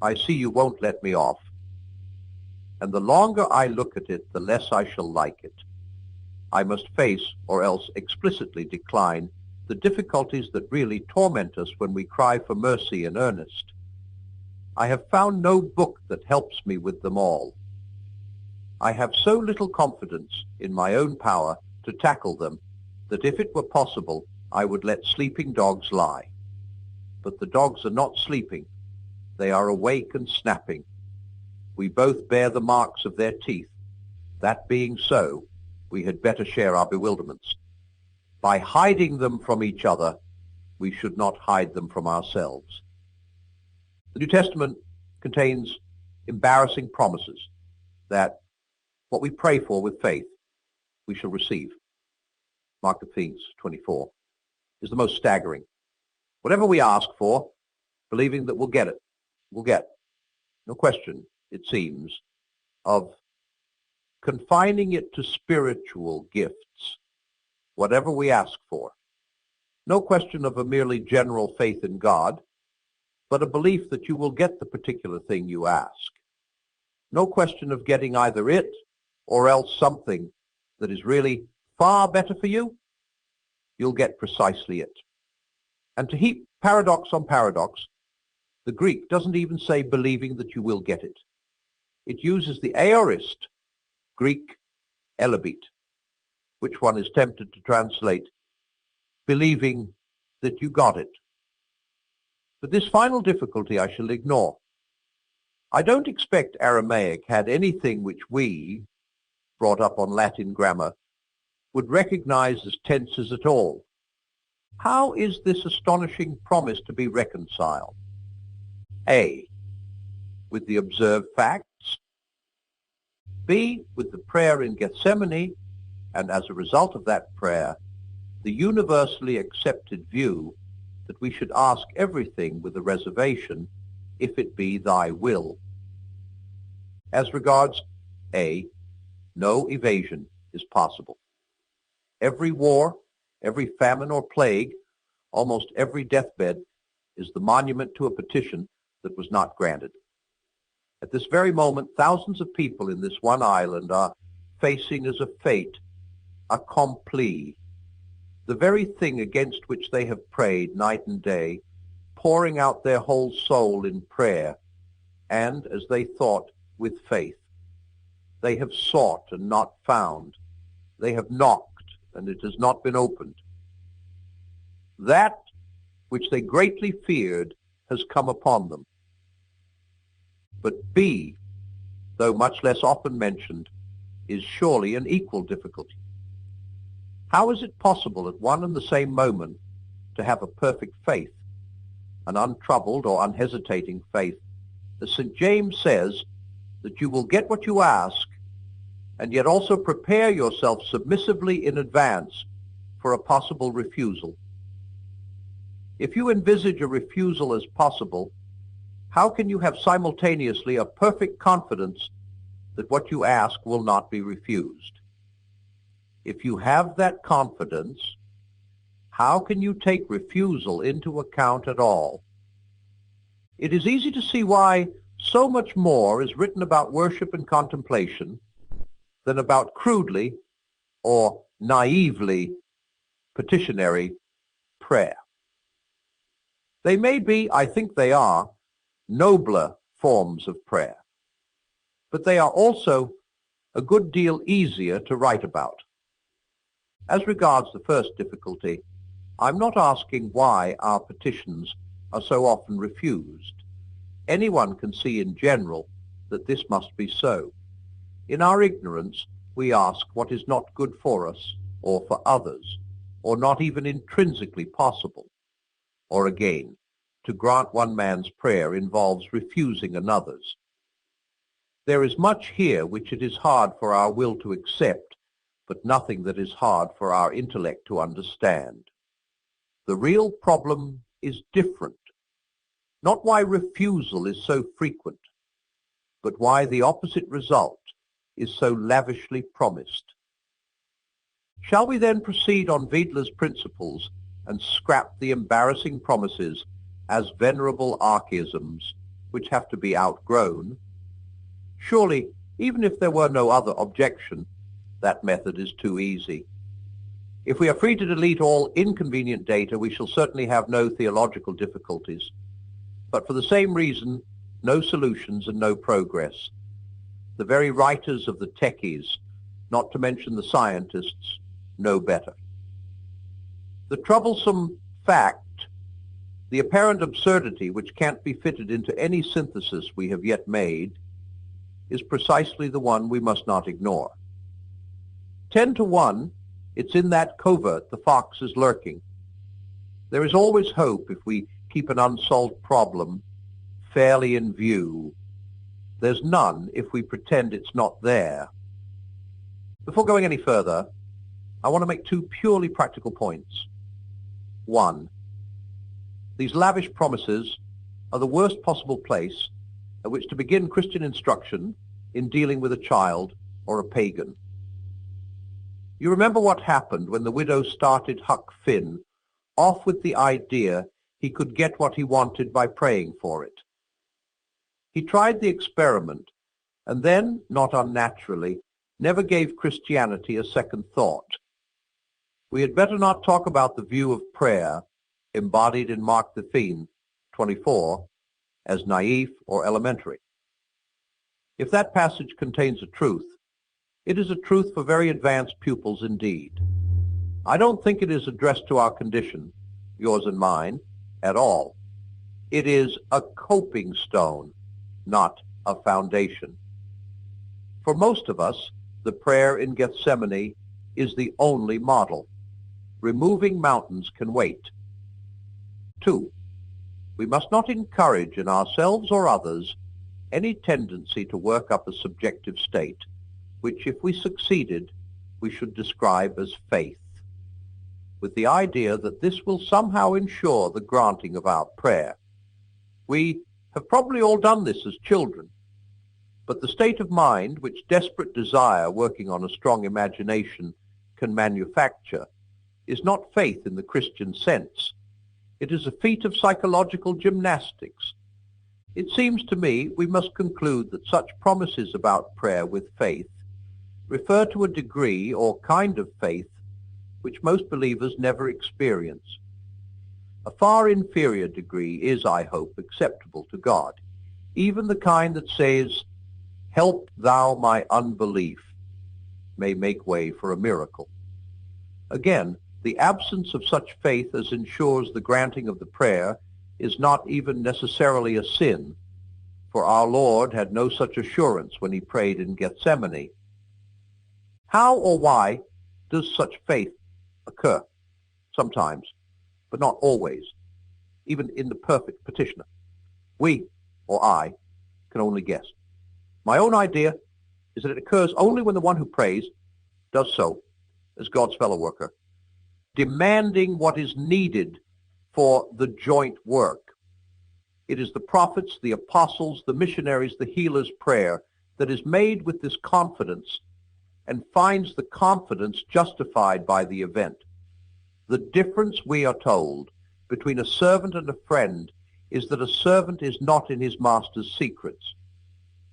I see you won't let me off. And the longer I look at it, the less I shall like it. I must face, or else explicitly decline, the difficulties that really torment us when we cry for mercy in earnest. I have found no book that helps me with them all. I have so little confidence in my own power to tackle them that if it were possible, I would let sleeping dogs lie. But the dogs are not sleeping. They are awake and snapping. We both bear the marks of their teeth. That being so, we had better share our bewilderments. By hiding them from each other, we should not hide them from ourselves. The New Testament contains embarrassing promises that what we pray for with faith, we shall receive. Mark 24 is the most staggering. Whatever we ask for, believing that we'll get it, we'll get. No question, it seems, of confining it to spiritual gifts, whatever we ask for. No question of a merely general faith in God, but a belief that you will get the particular thing you ask. No question of getting either it or else something that is really far better for you. You'll get precisely it. And to heap paradox on paradox, the Greek doesn't even say believing that you will get it. It uses the aorist Greek elabit, which one is tempted to translate believing that you got it. But this final difficulty I shall ignore. I don't expect Aramaic had anything which we, brought up on Latin grammar, would recognize as tenses at all. How is this astonishing promise to be reconciled? A, with the observed facts. B, with the prayer in Gethsemane, and as a result of that prayer, the universally accepted view that we should ask everything with a reservation, if it be thy will. As regards A, no evasion is possible. Every war, every famine or plague, almost every deathbed is the monument to a petition that was not granted. At this very moment, thousands of people in this one island are facing as a fate accompli, the very thing against which they have prayed night and day, pouring out their whole soul in prayer, and, as they thought, with faith. They have sought and not found. They have knocked, and it has not been opened. That which they greatly feared has come upon them. But B, though much less often mentioned, is surely an equal difficulty. How is it possible at one and the same moment to have a perfect faith, an untroubled or unhesitating faith, as St. James says, that you will get what you ask, and yet also prepare yourself submissively in advance for a possible refusal? If you envisage a refusal as possible, how can you have simultaneously a perfect confidence that what you ask will not be refused? If you have that confidence, how can you take refusal into account at all? It is easy to see why so much more is written about worship and contemplation than about crudely or naively petitionary prayer. They may be, I think they are, nobler forms of prayer, but they are also a good deal easier to write about. As regards the first difficulty, I'm not asking why our petitions are so often refused. Anyone can see in general that this must be so. In our ignorance, we ask what is not good for us or for others, or not even intrinsically possible. Or again, to grant one man's prayer involves refusing another's. There is much here which it is hard for our will to accept, but nothing that is hard for our intellect to understand. The real problem is different. Not why refusal is so frequent, but why the opposite result is so lavishly promised. Shall we then proceed on Wedler's principles and scrap the embarrassing promises as venerable archaisms which have to be outgrown, surely, even if there were no other objection, that method is too easy. If we are free to delete all inconvenient data, we shall certainly have no theological difficulties. But for the same reason, no solutions and no progress. The very writers of the techies, not to mention the scientists, know better. The troublesome fact, the apparent absurdity which can't be fitted into any synthesis we have yet made, is precisely the one we must not ignore. 10 to 1, it's in that covert the fox is lurking. There is always hope if we keep an unsolved problem fairly in view. There's none if we pretend it's not there. Before going any further, I want to make two purely practical points. 1. These lavish promises are the worst possible place at which to begin Christian instruction in dealing with a child or a pagan. You remember what happened when the widow started Huck Finn off with the idea he could get what he wanted by praying for it. He tried the experiment and then, not unnaturally, never gave Christianity a second thought. We had better not talk about the view of prayer embodied in Mark the Fiend 24 as naive or elementary. If that passage contains a truth, it is a truth for very advanced pupils indeed. I don't think it is addressed to our condition, yours and mine, at all. It is a coping stone, not a foundation. For most of us, the prayer in Gethsemane is the only model. Removing mountains can wait. 2. We must not encourage in ourselves or others any tendency to work up a subjective state, which, if we succeeded, we should describe as faith, with the idea that this will somehow ensure the granting of our prayer. We have probably all done this as children, but the state of mind which desperate desire working on a strong imagination can manufacture is not faith in the Christian sense. It is a feat of psychological gymnastics. It seems to me we must conclude that such promises about prayer with faith refer to a degree or kind of faith which most believers never experience. A far inferior degree is, I hope, acceptable to God, even the kind that says, "Help thou my unbelief," may make way for a miracle. Again, the absence of such faith as ensures the granting of the prayer is not even necessarily a sin, for our Lord had no such assurance when he prayed in Gethsemane. How or why does such faith occur? Sometimes, but not always, even in the perfect petitioner. We, or I, can only guess. My own idea is that it occurs only when the one who prays does so as God's fellow worker, demanding what is needed for the joint work. It is the prophets, the apostles, the missionaries, the healers' prayer that is made with this confidence and finds the confidence justified by the event. The difference, we are told, between a servant and a friend is that a servant is not in his master's secrets.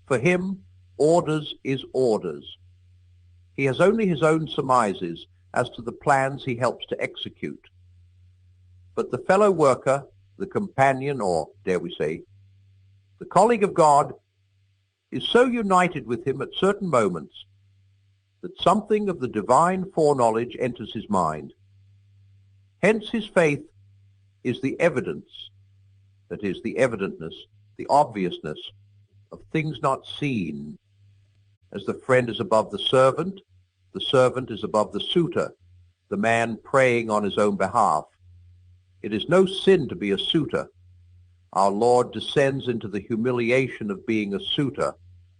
For him, orders is orders. He has only his own surmises as to the plans he helps to execute. But the fellow worker, the companion, or dare we say, the colleague of God, is so united with him at certain moments that something of the divine foreknowledge enters his mind. Hence his faith is the evidence, that is, the evidentness, the obviousness of things not seen. As the friend is above the servant is above the suitor, the man praying on his own behalf. It is no sin to be a suitor. Our Lord descends into the humiliation of being a suitor,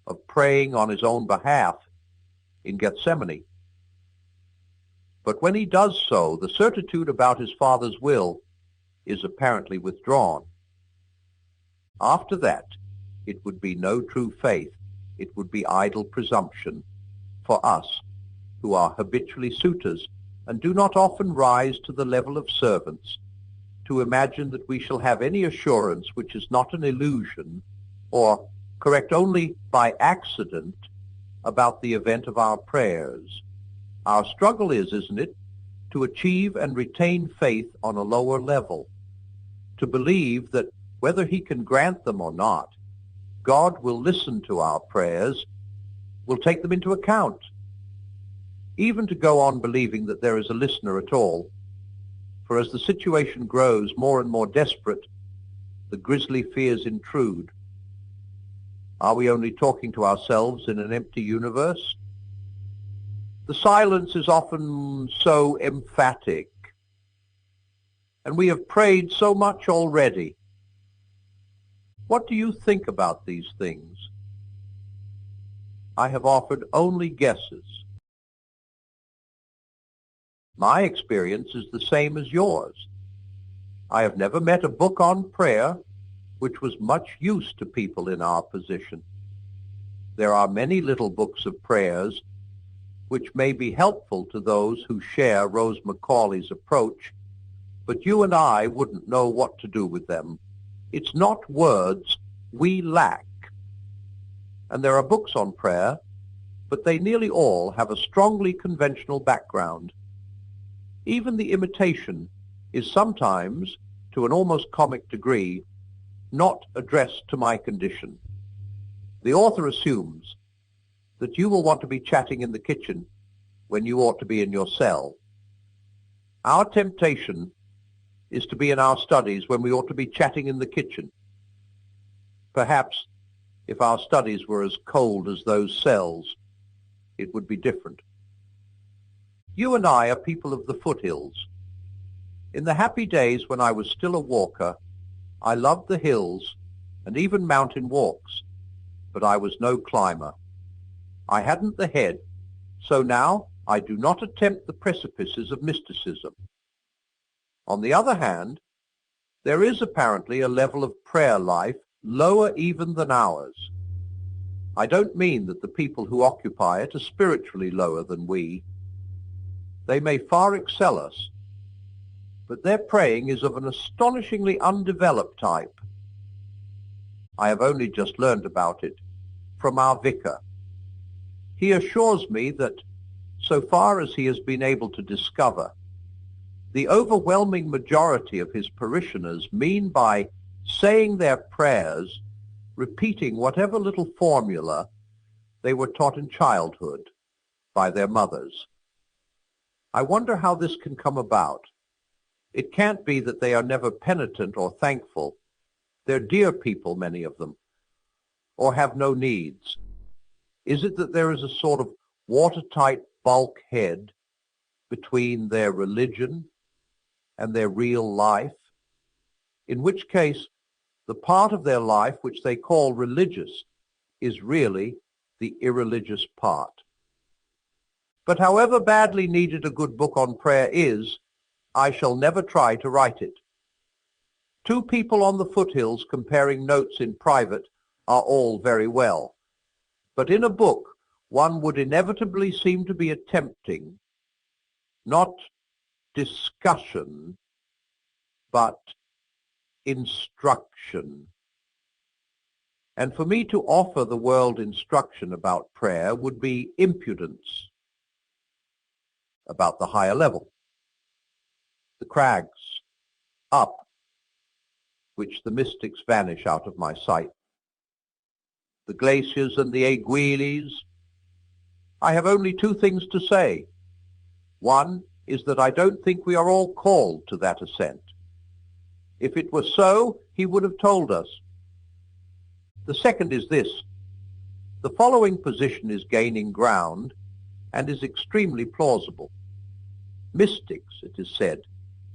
of praying on his own behalf in Gethsemane. But when he does so, the certitude about his Father's will is apparently withdrawn. After that, it would be no true faith. It would be idle presumption for us, who are habitually suitors and do not often rise to the level of servants, to imagine that we shall have any assurance which is not an illusion or correct only by accident about the event of our prayers. Our struggle is, isn't it, to achieve and retain faith on a lower level, to believe that whether he can grant them or not, God will listen to our prayers, will take them into account. Even to go on believing that there is a listener at all, for as the situation grows more and more desperate, the grisly fears intrude. Are we only talking to ourselves in an empty universe? The silence is often so emphatic, and we have prayed so much already. What do you think about these things? I have offered only guesses. My experience is the same as yours. I have never met a book on prayer which was much use to people in our position. There are many little books of prayers which may be helpful to those who share Rose Macaulay's approach, but you and I wouldn't know what to do with them. It's not words we lack. And there are books on prayer, but they nearly all have a strongly conventional background. Even the imitation is sometimes, to an almost comic degree, not addressed to my condition. The author assumes that you will want to be chatting in the kitchen when you ought to be in your cell. Our temptation is to be in our studies when we ought to be chatting in the kitchen. Perhaps if our studies were as cold as those cells, it would be different. You and I are people of the foothills. In the happy days when I was still a walker, I loved the hills and even mountain walks, but I was no climber. I hadn't the head, so now I do not attempt the precipices of mysticism. On the other hand, there is apparently a level of prayer life lower even than ours. I don't mean that the people who occupy it are spiritually lower than we. They may far excel us, but their praying is of an astonishingly undeveloped type. I have only just learned about it from our vicar. He assures me that, so far as he has been able to discover, the overwhelming majority of his parishioners mean by saying their prayers, repeating whatever little formula they were taught in childhood by their mothers. I wonder how this can come about. It can't be that they are never penitent or thankful. They're dear people, many of them, or have no needs. Is it that there is a sort of watertight bulkhead between their religion and their real life, in which case the part of their life which they call religious is really the irreligious part? But however badly needed a good book on prayer is, I shall never try to write it. Two people on the foothills comparing notes in private are all very well, but in a book one would inevitably seem to be attempting not discussion, but instruction. And for me to offer the world instruction about prayer would be impudence about the higher level, the crags up which the mystics vanish out of my sight, the glaciers and the aiguilles. I have only two things to say. One is that I don't think we are all called to that ascent. If it were so, he would have told us. The second is this. The following position is gaining ground and is extremely plausible. Mystics, it is said,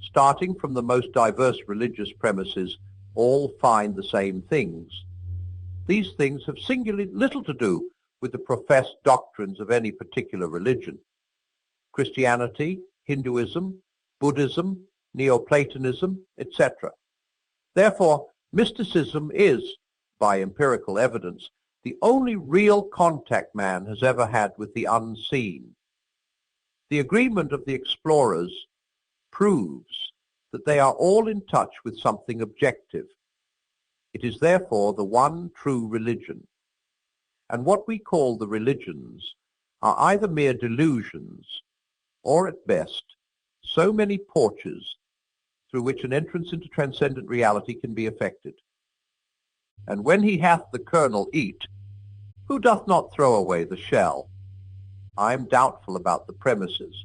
starting from the most diverse religious premises, all find the same things. These things have singularly little to do with the professed doctrines of any particular religion. Christianity, Hinduism, Buddhism, Neoplatonism, etc. Therefore, mysticism is, by empirical evidence, the only real contact man has ever had with the unseen. The agreement of the explorers proves that they are all in touch with something objective. It is therefore the one true religion. And what we call the religions are either mere delusions, or at best, so many porches through which an entrance into transcendent reality can be effected. And when he hath the kernel eat, who doth not throw away the shell? I am doubtful about the premises.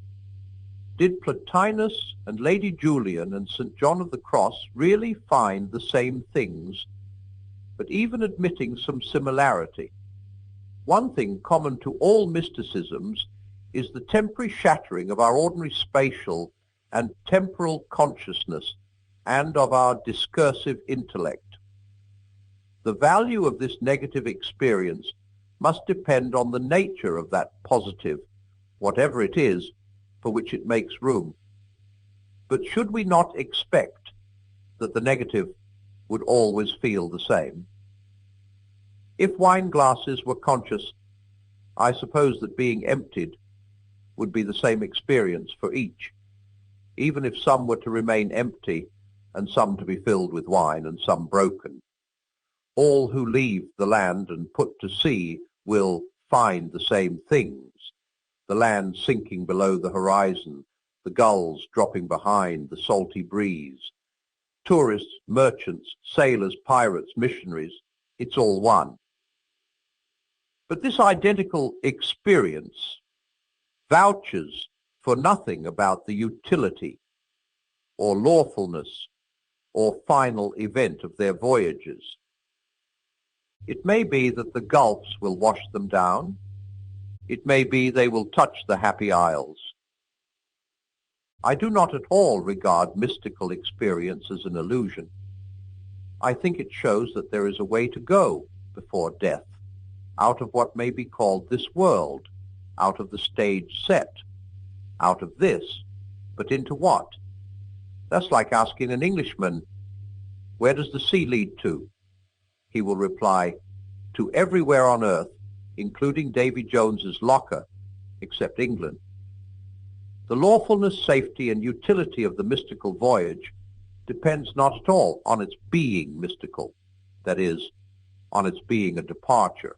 Did Plotinus and Lady Julian and St. John of the Cross really find the same things? But even admitting some similarity, one thing common to all mysticisms is the temporary shattering of our ordinary spatial and temporal consciousness and of our discursive intellect. The value of this negative experience must depend on the nature of that positive, whatever it is, for which it makes room. But should we not expect that the negative would always feel the same? If wine glasses were conscious, I suppose that being emptied would be the same experience for each, even if some were to remain empty and some to be filled with wine and some broken. All who leave the land and put to sea will find the same things: the land sinking below the horizon, the gulls dropping behind, the salty breeze. Tourists, merchants, sailors, pirates, missionaries, it's all one. But this identical experience vouches for nothing about the utility or lawfulness or final event of their voyages. It may be that the gulfs will wash them down. It may be they will touch the happy isles. I do not at all regard mystical experience as an illusion. I think it shows that there is a way to go before death, out of what may be called this world, out of the stage set, out of this, but into what? That's like asking an Englishman, where does the sea lead to? He will reply, to everywhere on earth, including Davy Jones's locker, except England. The lawfulness, safety, and utility of the mystical voyage depends not at all on its being mystical, that is, on its being a departure,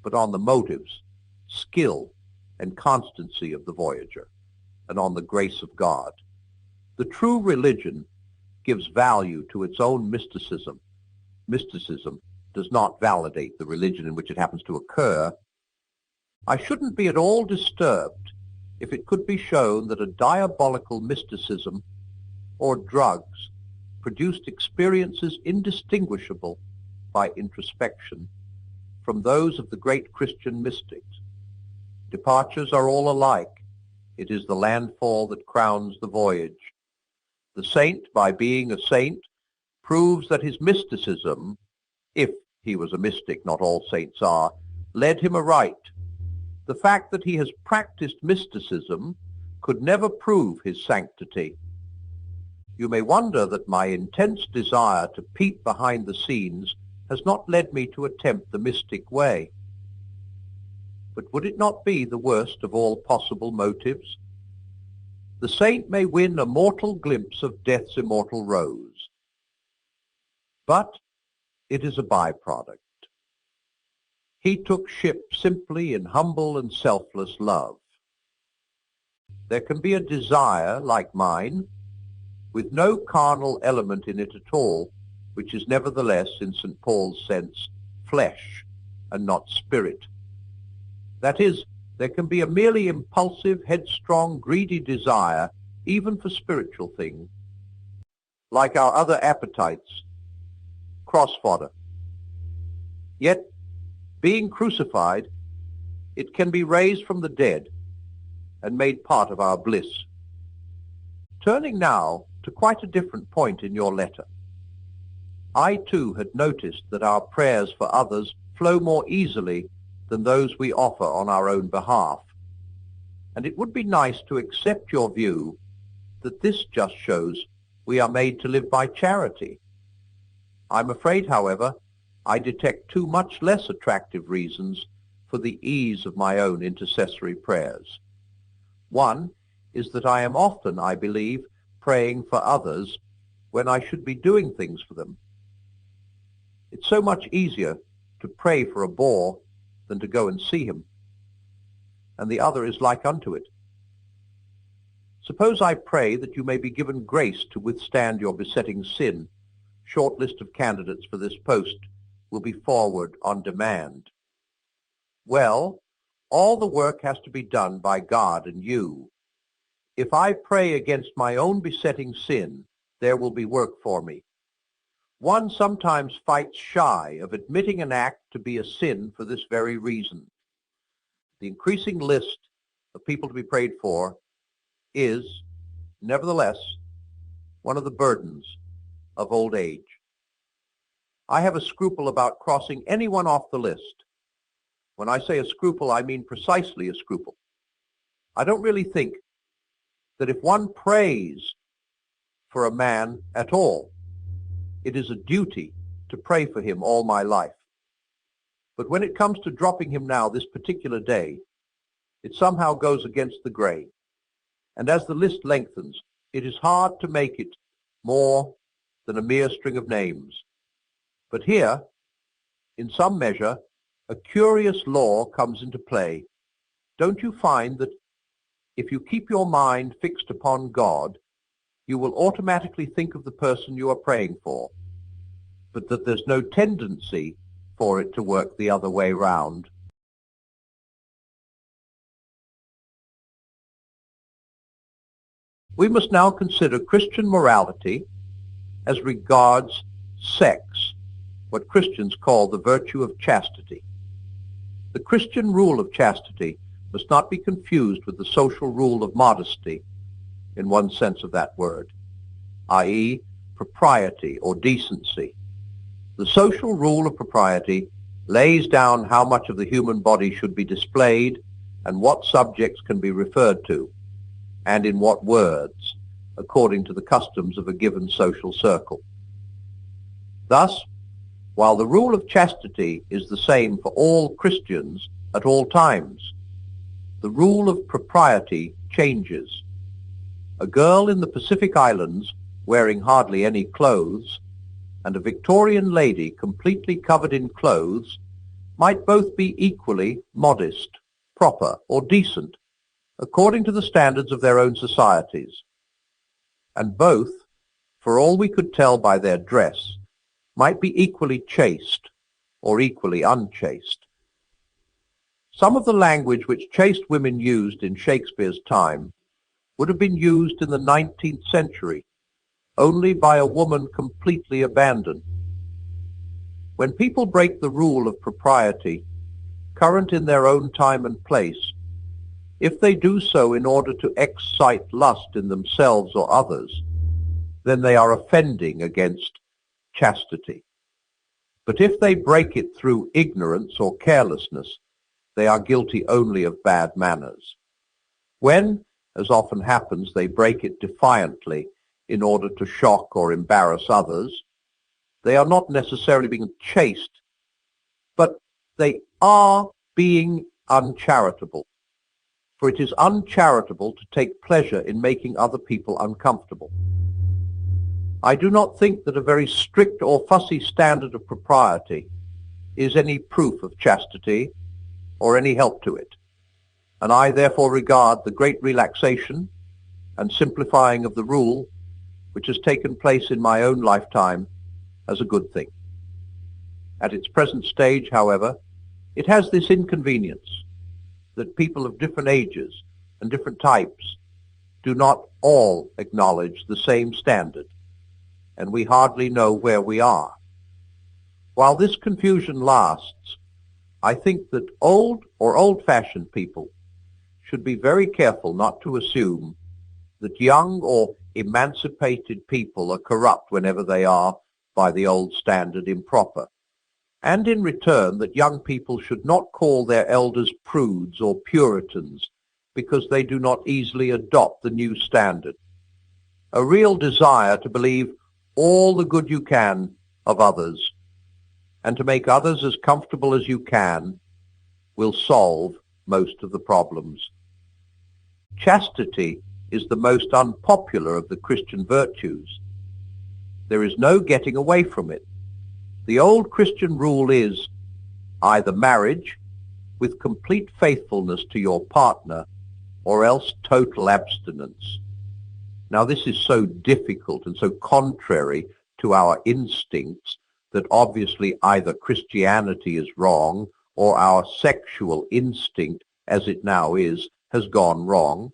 but on the motives, skill, and constancy of the voyager, and on the grace of God. The true religion gives value to its own mysticism. Mysticism does not validate the religion in which it happens to occur. I shouldn't be at all disturbed if it could be shown that a diabolical mysticism or drugs produced experiences indistinguishable by introspection from those of the great Christian mystics. Departures are all alike. It is the landfall that crowns the voyage. The saint, by being a saint, proves that his mysticism, if he was a mystic, not all saints are, led him aright. The fact that he has practiced mysticism could never prove his sanctity. You may wonder that my intense desire to peep behind the scenes has not led me to attempt the mystic way. But would it not be the worst of all possible motives? The saint may win a mortal glimpse of death's immortal rose, but it is a byproduct. He took ship simply in humble and selfless love. There can be a desire like mine, with no carnal element in it at all, which is nevertheless, in St. Paul's sense, flesh and not spirit. That is, there can be a merely impulsive, headstrong, greedy desire, even for spiritual things, like our other appetites, cross-fodder. Yet, being crucified, it can be raised from the dead and made part of our bliss. Turning now to quite a different point in your letter, I too had noticed that our prayers for others flow more easily than those we offer on our own behalf, and it would be nice to accept your view that this just shows we are made to live by charity. I'm afraid, however, I detect two much less attractive reasons for the ease of my own intercessory prayers. One is that I am often, I believe, praying for others when I should be doing things for them. It's so much easier to pray for a bore than to go and see him, and the other is like unto it. Suppose I pray that you may be given grace to withstand your besetting sin. Short list of candidates for this post will be forward on demand. Well, all the work has to be done by God and you. If I pray against my own besetting sin, there will be work for me. One sometimes fights shy of admitting an act to be a sin for this very reason. The increasing list of people to be prayed for is, nevertheless, one of the burdens of old age. I have a scruple about crossing anyone off the list. When I say a scruple, I mean precisely a scruple. I don't really think that if one prays for a man at all, it is a duty to pray for him all my life. But when it comes to dropping him now this particular day, it somehow goes against the grain. And as the list lengthens, it is hard to make it more than a mere string of names. But here, in some measure, a curious law comes into play. Don't you find that if you keep your mind fixed upon God, you will automatically think of the person you are praying for, but that there's no tendency for it to work the other way round? We must now consider Christian morality as regards sex, what Christians call the virtue of chastity. The Christian rule of chastity must not be confused with the social rule of modesty in one sense of that word, i.e., propriety or decency. The social rule of propriety lays down how much of the human body should be displayed and what subjects can be referred to, and in what words, according to the customs of a given social circle. Thus, while the rule of chastity is the same for all Christians at all times, the rule of propriety changes. A girl in the Pacific Islands wearing hardly any clothes and a Victorian lady completely covered in clothes might both be equally modest, proper, or decent, according to the standards of their own societies. And both, for all we could tell by their dress, might be equally chaste or equally unchaste. Some of the language which chaste women used in Shakespeare's time would have been used in the 19th century only by a woman completely abandoned. When people break the rule of propriety current in their own time and place, if they do so in order to excite lust in themselves or others, then they are offending against chastity. But if they break it through ignorance or carelessness, they are guilty only of bad manners. When, as often happens, they break it defiantly in order to shock or embarrass others, they are not necessarily being chaste, but they are being uncharitable. For it is uncharitable to take pleasure in making other people uncomfortable. I do not think that a very strict or fussy standard of propriety is any proof of chastity or any help to it, and I therefore regard the great relaxation and simplifying of the rule which has taken place in my own lifetime as a good thing. At its present stage, however, it has this inconvenience that people of different ages and different types do not all acknowledge the same standard, and we hardly know where we are. While this confusion lasts, I think that old or old-fashioned people should be very careful not to assume that young or emancipated people are corrupt whenever they are, by the old standard, improper, and in return that young people should not call their elders prudes or Puritans because they do not easily adopt the new standard. A real desire to believe all the good you can of others and to make others as comfortable as you can will solve most of the problems. Chastity is the most unpopular of the Christian virtues. There is no getting away from it, The old Christian rule is either marriage with complete faithfulness to your partner or else total abstinence. Now this is so difficult and so contrary to our instincts that obviously either Christianity is wrong or our sexual instinct, as it now is, has gone wrong,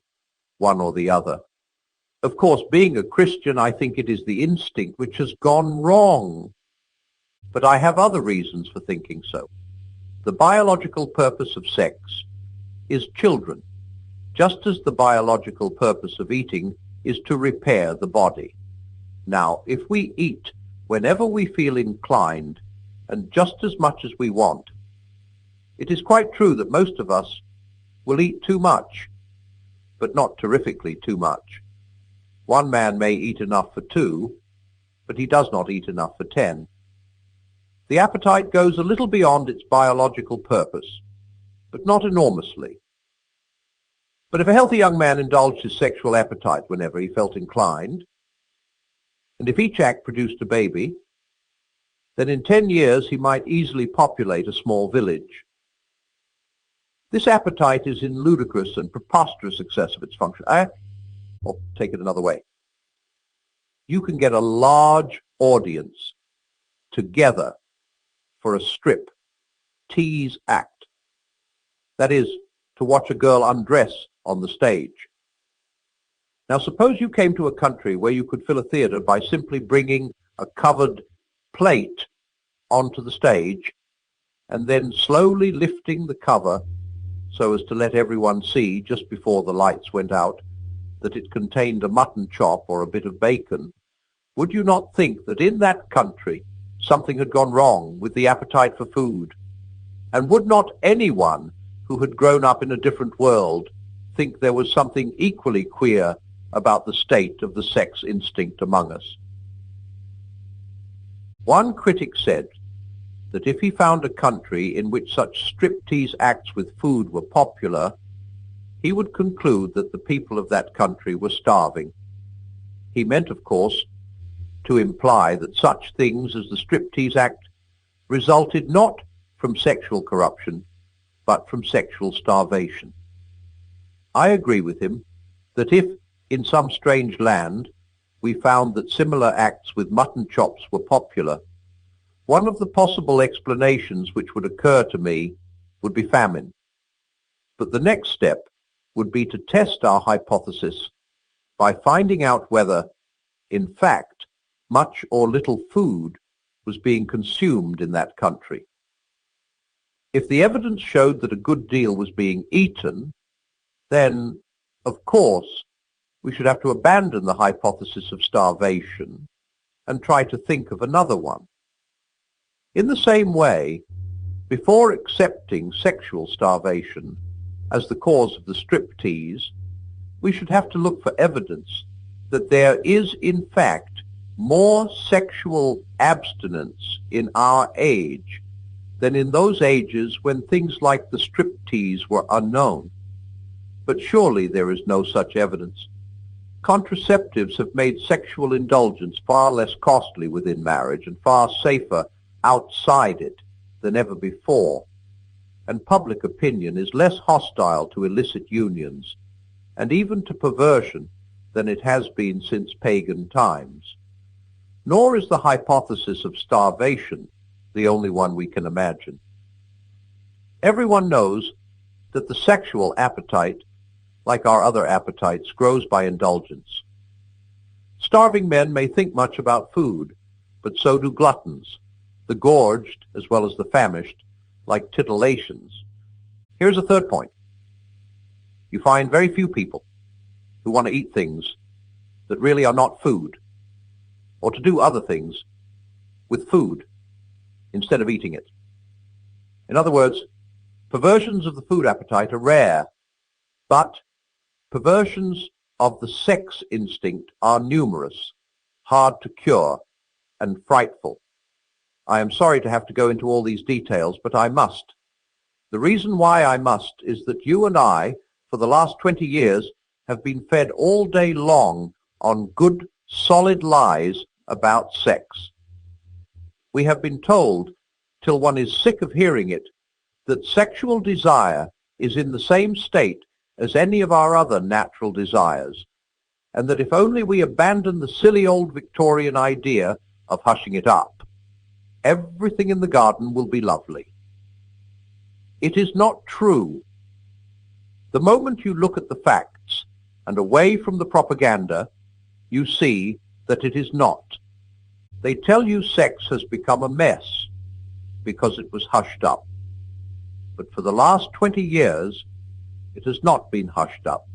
one or the other. Of course, being a Christian, I think it is the instinct which has gone wrong. But I have other reasons for thinking so. The biological purpose of sex is children, just as the biological purpose of eating is to repair the body. Now, if we eat whenever we feel inclined and just as much as we want, it is quite true that most of us will eat too much, but not terrifically too much. One man may eat enough for 2, but he does not eat enough for 10. The appetite goes a little beyond its biological purpose, but not enormously. But if a healthy young man indulged his sexual appetite whenever he felt inclined, and if each act produced a baby, then in 10 years he might easily populate a small village. This appetite is in ludicrous and preposterous excess of its function. Or take it another way. You can get a large audience together for a strip tease act. That is, to watch a girl undress on the stage. Now suppose you came to a country where you could fill a theater by simply bringing a covered plate onto the stage and then slowly lifting the cover so as to let everyone see just before the lights went out that it contained a mutton chop or a bit of bacon. Would you not think that in that country something had gone wrong with the appetite for food? And would not anyone who had grown up in a different world think there was something equally queer about the state of the sex instinct among us? One critic said that if he found a country in which such striptease acts with food were popular, he would conclude that the people of that country were starving. He meant, of course, to imply that such things as the striptease act resulted not from sexual corruption, but from sexual starvation. I agree with him that if, in some strange land, we found that similar acts with mutton chops were popular, one of the possible explanations which would occur to me would be famine. But the next step would be to test our hypothesis by finding out whether, in fact, much or little food was being consumed in that country. If the evidence showed that a good deal was being eaten, then, of course, we should have to abandon the hypothesis of starvation and try to think of another one. In the same way, before accepting sexual starvation as the cause of the striptease, we should have to look for evidence that there is, in fact, more sexual abstinence in our age than in those ages when things like the striptease were unknown. But surely there is no such evidence. Contraceptives have made sexual indulgence far less costly within marriage and far safer outside it than ever before, and public opinion is less hostile to illicit unions and even to perversion than it has been since pagan times. Nor is the hypothesis of starvation the only one we can imagine. Everyone knows that the sexual appetite, like our other appetites, grows by indulgence. Starving men may think much about food, but so do gluttons, the gorged as well as the famished, like titillations. Here's a third point. You find very few people who want to eat things that really are not food, or to do other things with food instead of eating it. In other words, perversions of the food appetite are rare, but perversions of the sex instinct are numerous, hard to cure, and frightful. I am sorry to have to go into all these details, but I must. The reason why I must is that you and I, for the last 20 years, have been fed all day long on good, solid lies about sex. We have been told, till one is sick of hearing it, that sexual desire is in the same state as any of our other natural desires, and that if only we abandon the silly old Victorian idea of hushing it up, everything in the garden will be lovely. It is not true. The moment you look at the facts and away from the propaganda, you see that it is not. They tell you sex has become a mess because it was hushed up. But for the last 20 years, it has not been hushed up.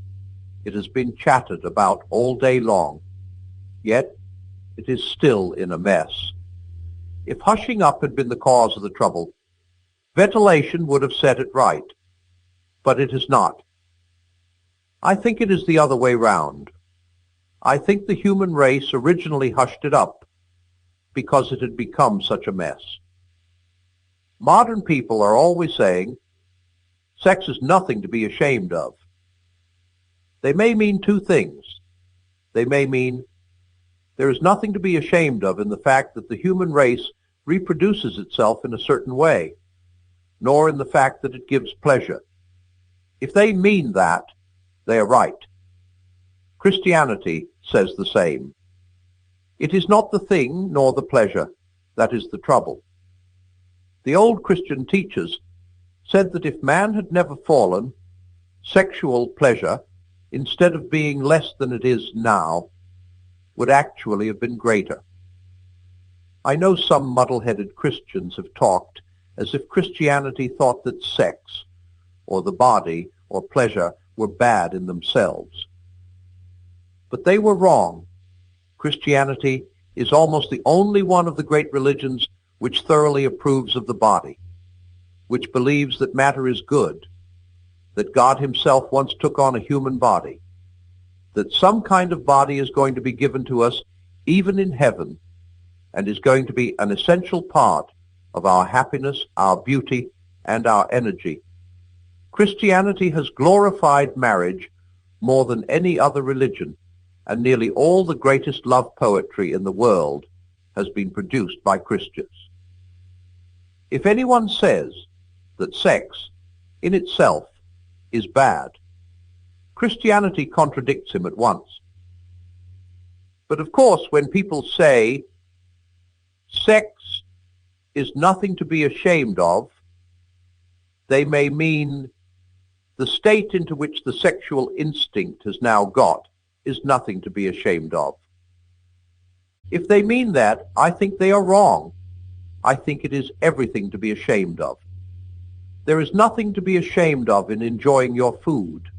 It has been chattered about all day long. Yet, it is still in a mess. If hushing up had been the cause of the trouble, ventilation would have set it right. But it is not. I think it is the other way round. I think the human race originally hushed it up because it had become such a mess. Modern people are always saying, sex is nothing to be ashamed of. They may mean two things. They may mean there is nothing to be ashamed of in the fact that the human race reproduces itself in a certain way, nor in the fact that it gives pleasure. If they mean that, they are right. Christianity says the same. It is not the thing nor the pleasure that is the trouble. The old Christian teachers said that if man had never fallen, sexual pleasure, instead of being less than it is now, would actually have been greater. I know some muddle-headed Christians have talked as if Christianity thought that sex, or the body, or pleasure were bad in themselves. But they were wrong. Christianity is almost the only one of the great religions which thoroughly approves of the body, which believes that matter is good, that God himself once took on a human body, that some kind of body is going to be given to us even in heaven, and is going to be an essential part of our happiness, our beauty, and our energy. Christianity has glorified marriage more than any other religion, and nearly all the greatest love poetry in the world has been produced by Christians. If anyone says that sex in itself is bad, Christianity contradicts him at once. But of course, when people say sex is nothing to be ashamed of, they may mean the state into which the sexual instinct has now got is nothing to be ashamed of. If they mean that, I think they are wrong. I think it is everything to be ashamed of. There is nothing to be ashamed of in enjoying your food.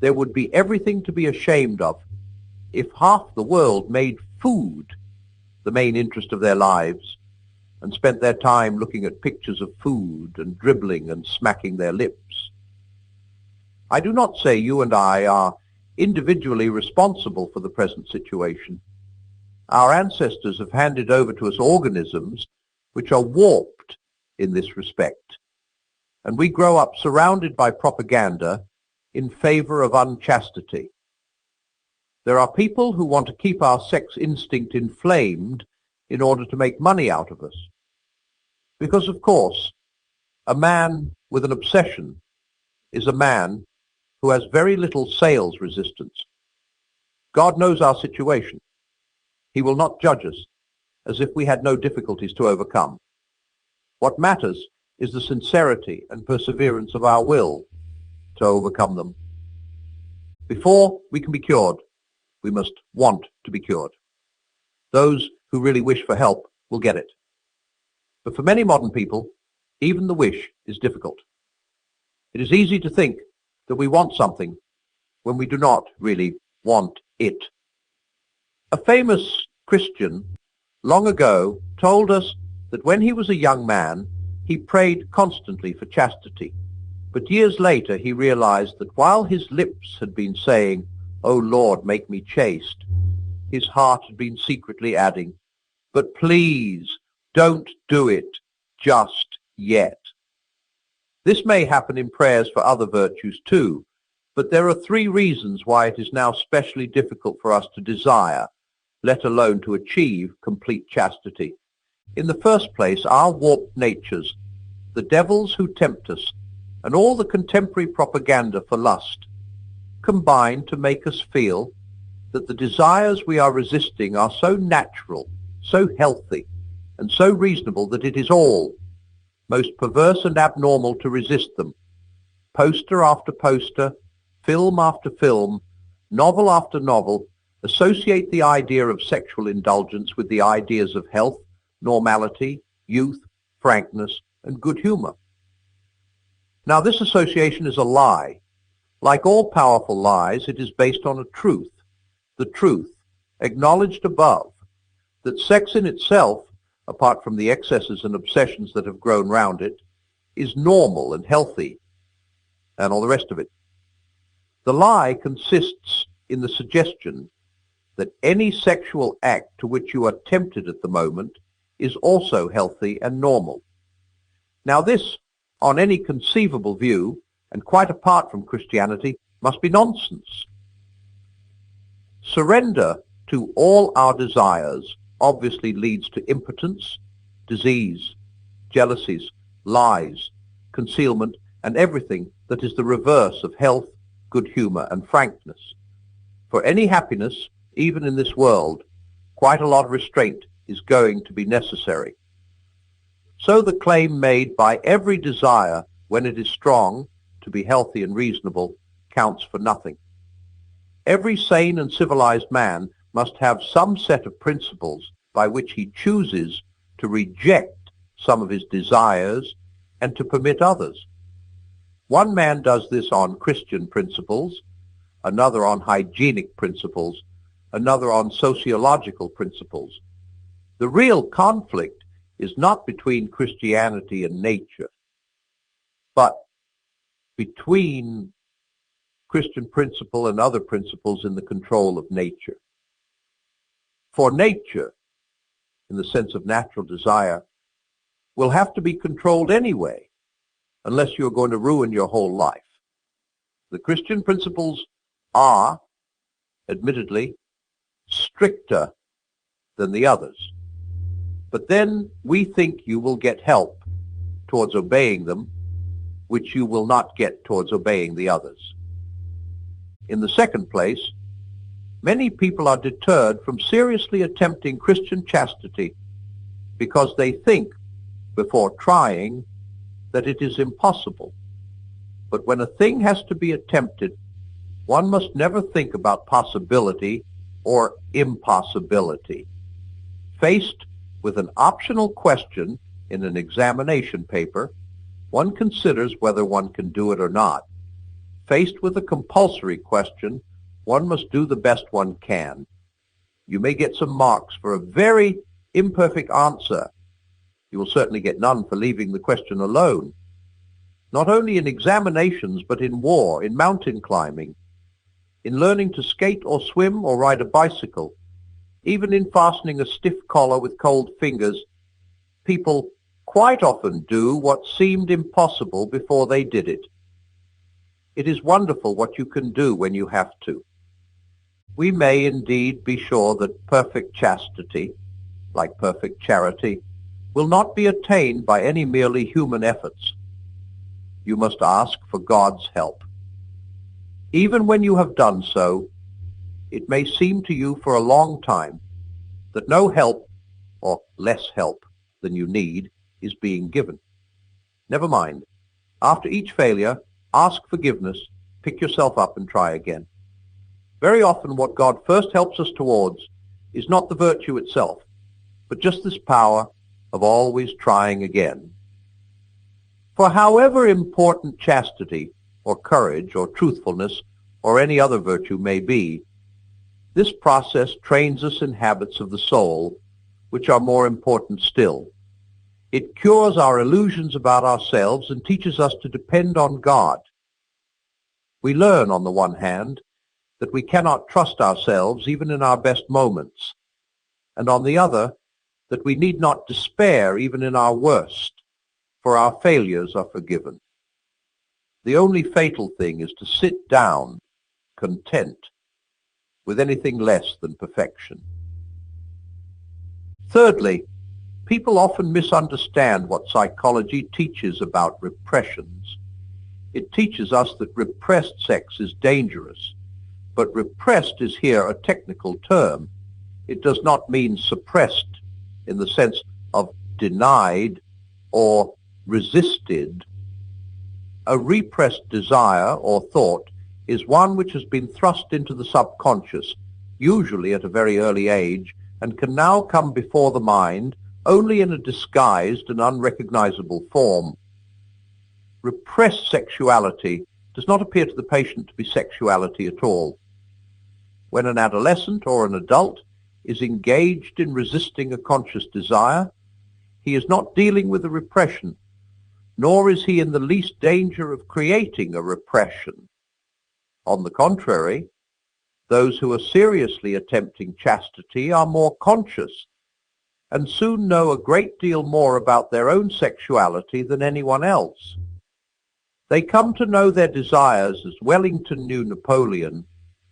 There would be everything to be ashamed of if half the world made food the main interest of their lives and spent their time looking at pictures of food and dribbling and smacking their lips. I do not say you and I are individually responsible for the present situation. Our ancestors have handed over to us organisms which are warped in this respect, and we grow up surrounded by propaganda in favor of unchastity. There are people who want to keep our sex instinct inflamed in order to make money out of us. Because, of course, a man with an obsession is a man who has very little sales resistance. God knows our situation. He will not judge us as if we had no difficulties to overcome. What matters is the sincerity and perseverance of our will to overcome them. Before we can be cured, we must want to be cured. Those who really wish for help will get it. But for many modern people, even the wish is difficult. It is easy to think that we want something when we do not really want it. A famous Christian long ago told us that when he was a young man, he prayed constantly for chastity. But years later, he realized that while his lips had been saying, "O Lord, make me chaste," his heart had been secretly adding, "But please, don't do it just yet." This may happen in prayers for other virtues too, but there are 3 reasons why it is now specially difficult for us to desire, let alone to achieve, complete chastity. In the first place, our warped natures, the devils who tempt us, and all the contemporary propaganda for lust, combine to make us feel that the desires we are resisting are so natural, so healthy, and so reasonable that it is all most perverse and abnormal to resist them. Poster after poster, film after film, novel after novel, associate the idea of sexual indulgence with the ideas of health, normality, youth, frankness, and good humor. Now, this association is a lie. Like all powerful lies, it is based on a truth, the truth, acknowledged above, that sex in itself, apart from the excesses and obsessions that have grown round it, is normal and healthy, and all the rest of it. The lie consists in the suggestion that any sexual act to which you are tempted at the moment is also healthy and normal. Now this, on any conceivable view, and quite apart from Christianity, must be nonsense. Surrender to all our desires obviously leads to impotence, disease, jealousies, lies, concealment, and everything that is the reverse of health, good humor, and frankness. For any happiness, even in this world, quite a lot of restraint is going to be necessary. So the claim made by every desire, when it is strong, to be healthy and reasonable, counts for nothing. Every sane and civilized man must have some set of principles by which he chooses to reject some of his desires and to permit others. One man does this on Christian principles, another on hygienic principles, another on sociological principles. The real conflict is not between Christianity and nature, but between Christian principle and other principles in the control of nature. For nature, in the sense of natural desire, will have to be controlled anyway, unless you're going to ruin your whole life. The Christian principles are, admittedly, stricter than the others. But then we think you will get help towards obeying them, which you will not get towards obeying the others. In the second place, many people are deterred from seriously attempting Christian chastity because they think, before trying, that it is impossible. But when a thing has to be attempted, one must never think about possibility or impossibility. Faced with an optional question in an examination paper, one considers whether one can do it or not. Faced with a compulsory question, one must do the best one can. You may get some marks for a very imperfect answer. You will certainly get none for leaving the question alone. Not only in examinations, but in war, in mountain climbing, in learning to skate or swim or ride a bicycle, even in fastening a stiff collar with cold fingers, people quite often do what seemed impossible before they did it. It is wonderful what you can do when you have to. We may indeed be sure that perfect chastity, like perfect charity, will not be attained by any merely human efforts. You must ask for God's help. Even when you have done so, it may seem to you for a long time that no help, or less help than you need, is being given. Never mind. After each failure, ask forgiveness, pick yourself up and try again. Very often what God first helps us towards is not the virtue itself, but just this power of always trying again. For however important chastity, or courage, or truthfulness, or any other virtue may be, this process trains us in habits of the soul, which are more important still. It cures our illusions about ourselves and teaches us to depend on God. We learn, on the one hand, that we cannot trust ourselves even in our best moments, and on the other, that we need not despair even in our worst, for our failures are forgiven. The only fatal thing is to sit down, content, with anything less than perfection. Thirdly, People often misunderstand what psychology teaches about repressions. It teaches us that repressed sex is dangerous, but repressed is here a technical term. It does not mean suppressed in the sense of denied or resisted. A repressed desire or thought is one which has been thrust into the subconscious, usually at a very early age, and can now come before the mind only in a disguised and unrecognizable form. Repressed sexuality does not appear to the patient to be sexuality at all. When an adolescent or an adult is engaged in resisting a conscious desire, he is not dealing with a repression, nor is he in the least danger of creating a repression. On the contrary, those who are seriously attempting chastity are more conscious and soon know a great deal more about their own sexuality than anyone else. They come to know their desires as Wellington knew Napoleon,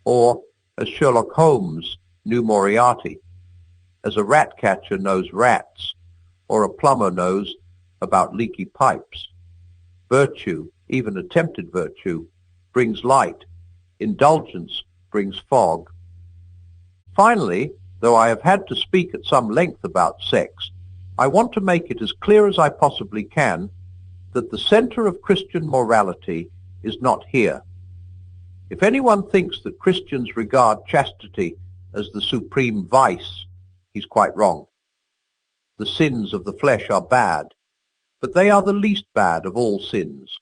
or as Sherlock Holmes knew Moriarty, as a rat catcher knows rats, or a plumber knows about leaky pipes. Virtue, even attempted virtue, brings light. Indulgence brings fog. Finally, though I have had to speak at some length about sex, I want to make it as clear as I possibly can that the center of Christian morality is not here. If anyone thinks that Christians regard chastity as the supreme vice, he's quite wrong. The sins of the flesh are bad, but they are the least bad of all sins.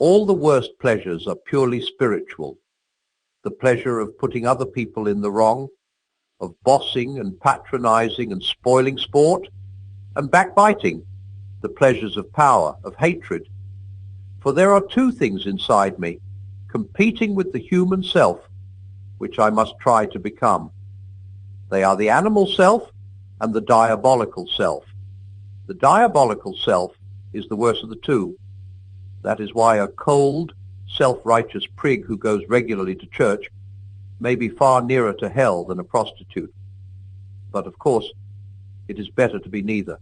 All the worst pleasures are purely spiritual. The pleasure of putting other people in the wrong, of bossing and patronizing and spoiling sport, and backbiting, the pleasures of power, of hatred. For there are two things inside me, competing with the human self, which I must try to become. They are the animal self and the diabolical self. The diabolical self is the worst of the two. That is why a cold, self-righteous prig who goes regularly to church may be far nearer to hell than a prostitute. But of course, it is better to be neither.